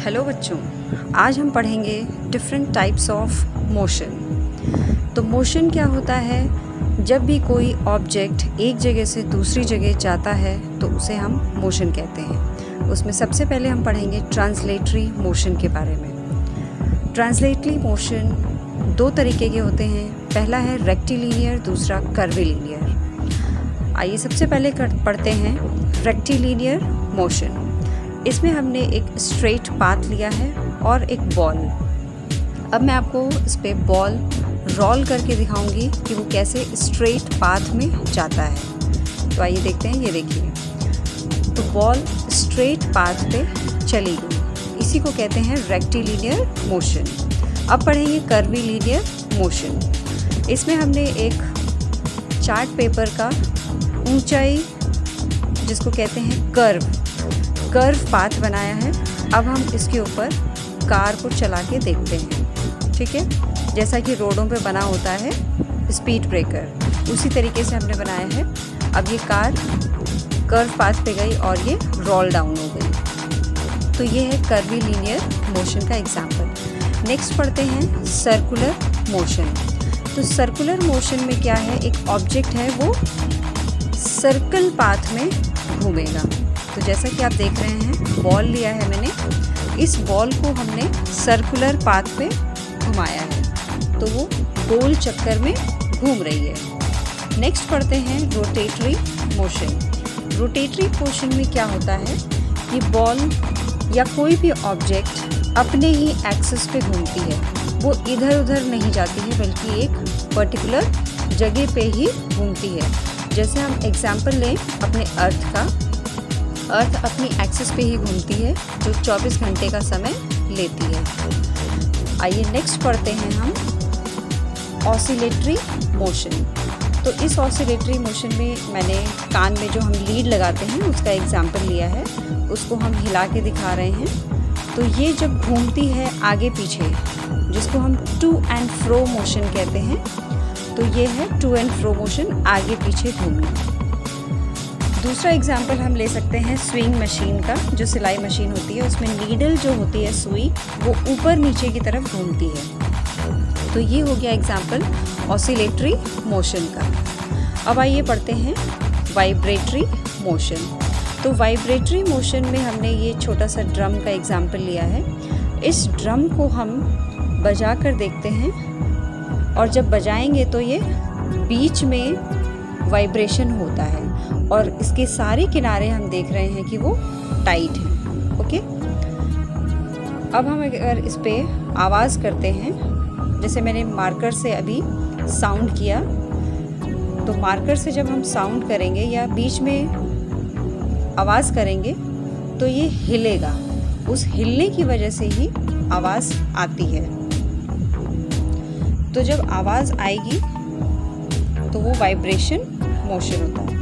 Hello बच्चों, आज हम पढ़ेंगे डिफरेंट टाइप्स ऑफ मोशन। तो मोशन क्या होता है? जब भी कोई ऑब्जेक्ट एक जगह से दूसरी जगह जाता है तो उसे हम मोशन कहते हैं। उसमें सबसे पहले हम पढ़ेंगे ट्रांसलेटरी मोशन के बारे में। ट्रांसलेटरी मोशन दो तरीके के होते हैं। पहला है रेक्टिलिनियर, दूसरा कर्विलिनियर। आइए सबसे पहले पढ़ते हैं रेक्टिलिनियर मोशन। इसमें हमने एक स्ट्रेट पाथ लिया है और एक बॉल। अब मैं आपको इस पे बॉल रोल करके दिखाऊंगी कि वो कैसे स्ट्रेट पाथ में जाता है। तो आइए देखते हैं। ये देखिए, तो बॉल स्ट्रेट पाथ पे चली गई, इसी को कहते हैं रेक्टिलिनियर मोशन। अब पढ़ेंगे कर्विलिनियर मोशन। इसमें हमने एक चार्ट पेपर का ऊंचाई, जिसको कहते हैं कर्व पाथ बनाया है। अब हम इसके ऊपर कार को चला के देखते हैं, ठीक है। जैसा कि रोडों पे बना होता है स्पीड ब्रेकर, उसी तरीके से हमने बनाया है। अब ये कार कर्व पाथ पे गई और ये रोल डाउन हो गई। तो ये है कर्विलिनियर मोशन का एग्जाम्पल। नेक्स्ट पढ़ते हैं सर्कुलर मोशन। तो सर्कुलर मोशन में क्या है, एक ऑब्जेक्ट है वो सर्कल पाथ में घूमेगा। तो जैसा कि आप देख रहे हैं, बॉल लिया है मैंने, इस बॉल को हमने सर्कुलर पाथ पे घुमाया है, तो वो गोल चक्कर में घूम रही है। नेक्स्ट पढ़ते हैं रोटेटरी मोशन। रोटेटरी मोशन में क्या होता है कि बॉल या कोई भी ऑब्जेक्ट अपने ही एक्सिस पे घूमती है। वो इधर उधर नहीं जाती है, बल्कि एक पर्टिकुलर जगह पे ही घूमती है। जैसे हम एग्जाम्पल लें अपने अर्थ का। अर्थ अपनी एक्सिस पे ही घूमती है, जो 24 घंटे का समय लेती है। आइए नेक्स्ट पढ़ते हैं हम ऑसिलेटरी मोशन। तो इस ऑसिलेटरी मोशन में मैंने कान में जो हम लीड लगाते हैं उसका एग्जाम्पल लिया है, उसको हम हिला के दिखा रहे हैं। तो ये जब घूमती है आगे पीछे, जिसको हम टू एंड फ्रो मोशन कहते हैं, तो ये है टू एंड फ्रो मोशन, आगे पीछे घूमना। दूसरा एग्जाम्पल हम ले सकते हैं स्विंग मशीन का, जो सिलाई मशीन होती है। उसमें नीडल जो होती है, सुई, वो ऊपर नीचे की तरफ घूमती है। तो ये हो गया एग्जाम्पल ऑसिलेटरी मोशन का। अब आइए पढ़ते हैं वाइब्रेटरी मोशन। तो वाइब्रेटरी मोशन में हमने ये छोटा सा ड्रम का एग्जाम्पल लिया है। इस ड्रम को हम बजा कर देखते हैं, और जब बजाएंगे तो ये बीच में वाइब्रेशन होता है, और इसके सारे किनारे हम देख रहे हैं कि वो टाइट हैं। ओके, अब हम अगर इस पे आवाज़ करते हैं, जैसे मैंने मार्कर से अभी साउंड किया, तो मार्कर से जब हम साउंड करेंगे या बीच में आवाज़ करेंगे तो ये हिलेगा। उस हिलने की वजह से ही आवाज़ आती है। तो जब आवाज़ आएगी तो वो वाइब्रेशन मोशन होता है।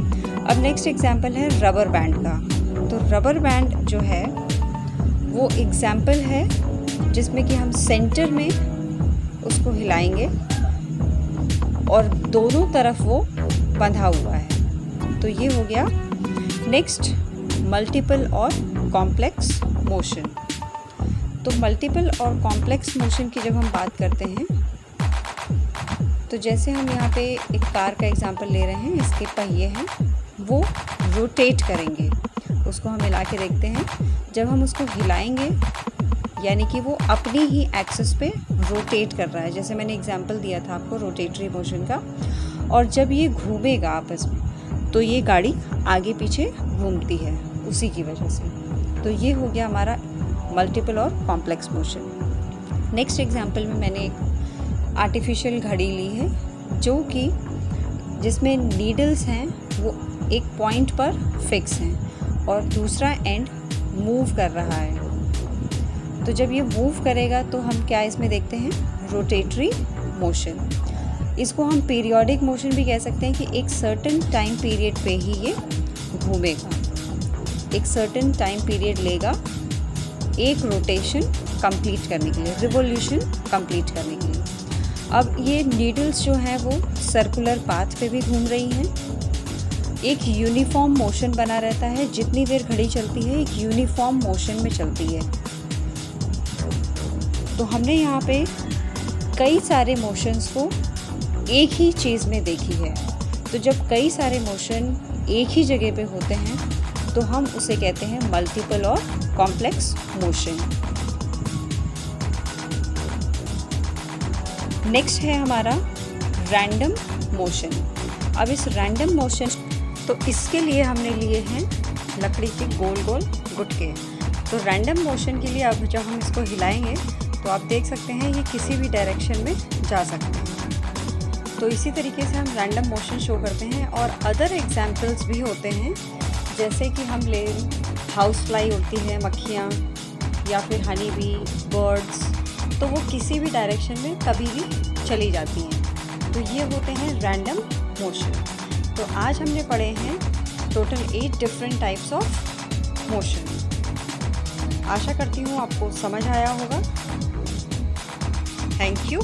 अब नेक्स्ट एग्जाम्पल है रबर बैंड का। तो रबर बैंड जो है वो एग्जाम्पल है जिसमें कि हम सेंटर में उसको हिलाएंगे और दोनों तरफ वो बंधा हुआ है। तो ये हो गया। नेक्स्ट मल्टीपल और कॉम्प्लेक्स मोशन। तो मल्टीपल और कॉम्प्लेक्स मोशन की जब हम बात करते हैं, तो जैसे हम यहाँ पे एक कार का एग्जाम्पल ले रहे हैं, इसके पहिए हैं, वो रोटेट करेंगे। उसको हम हिला के देखते हैं। जब हम उसको हिलाएंगे, यानी कि वो अपनी ही एक्सिस पे रोटेट कर रहा है, जैसे मैंने एग्जाम्पल दिया था आपको रोटेटरी मोशन का। और जब ये घूमेगा आपस में, तो ये गाड़ी आगे पीछे घूमती है उसी की वजह से। तो ये हो गया हमारा मल्टीपल और कॉम्प्लेक्स मोशन। नेक्स्ट एग्जाम्पल में मैंने एक आर्टिफिशियल घड़ी ली है, जो कि जिसमें नीडल्स हैं वो एक पॉइंट पर फिक्स हैं और दूसरा एंड मूव कर रहा है। तो जब ये मूव करेगा तो हम क्या इसमें देखते हैं, रोटेटरी मोशन। इसको हम पीरियोडिक मोशन भी कह सकते हैं कि एक सर्टेन टाइम पीरियड पे ही ये घूमेगा, एक सर्टेन टाइम पीरियड लेगा एक रोटेशन कंप्लीट करने के लिए, रिवोल्यूशन कंप्लीट करने के लिए। अब ये नीडल्स जो हैं वो सर्कुलर पाथ पे भी घूम रही हैं। एक यूनिफॉर्म मोशन बना रहता है, जितनी देर घड़ी चलती है एक यूनिफॉर्म मोशन में चलती है। तो हमने यहाँ पे कई सारे मोशंस को एक ही चीज़ में देखी है। तो जब कई सारे मोशन एक ही जगह पे होते हैं तो हम उसे कहते हैं मल्टीपल और कॉम्प्लेक्स मोशन। नेक्स्ट है हमारा रैंडम मोशन। अब इस रैंडम मोशन, तो इसके लिए हमने लिए हैं लकड़ी के गोल गोल गुटके। तो रैंडम मोशन के लिए अब जब हम इसको हिलाएंगे तो आप देख सकते हैं ये किसी भी डायरेक्शन में जा सकते हैं। तो इसी तरीके से हम रैंडम मोशन शो करते हैं। और अदर एग्जाम्पल्स भी होते हैं, जैसे कि हम ले हाउस फ्लाई होती है, मक्खियाँ, या फिर हनी बी, बर्ड्स, तो वो किसी भी डायरेक्शन में कभी भी चली जाती हैं। तो ये होते हैं रैंडम मोशन। तो आज हमने पढ़े हैं total 8 different types of motion. आशा करती हूँ आपको समझ आया होगा। Thank you.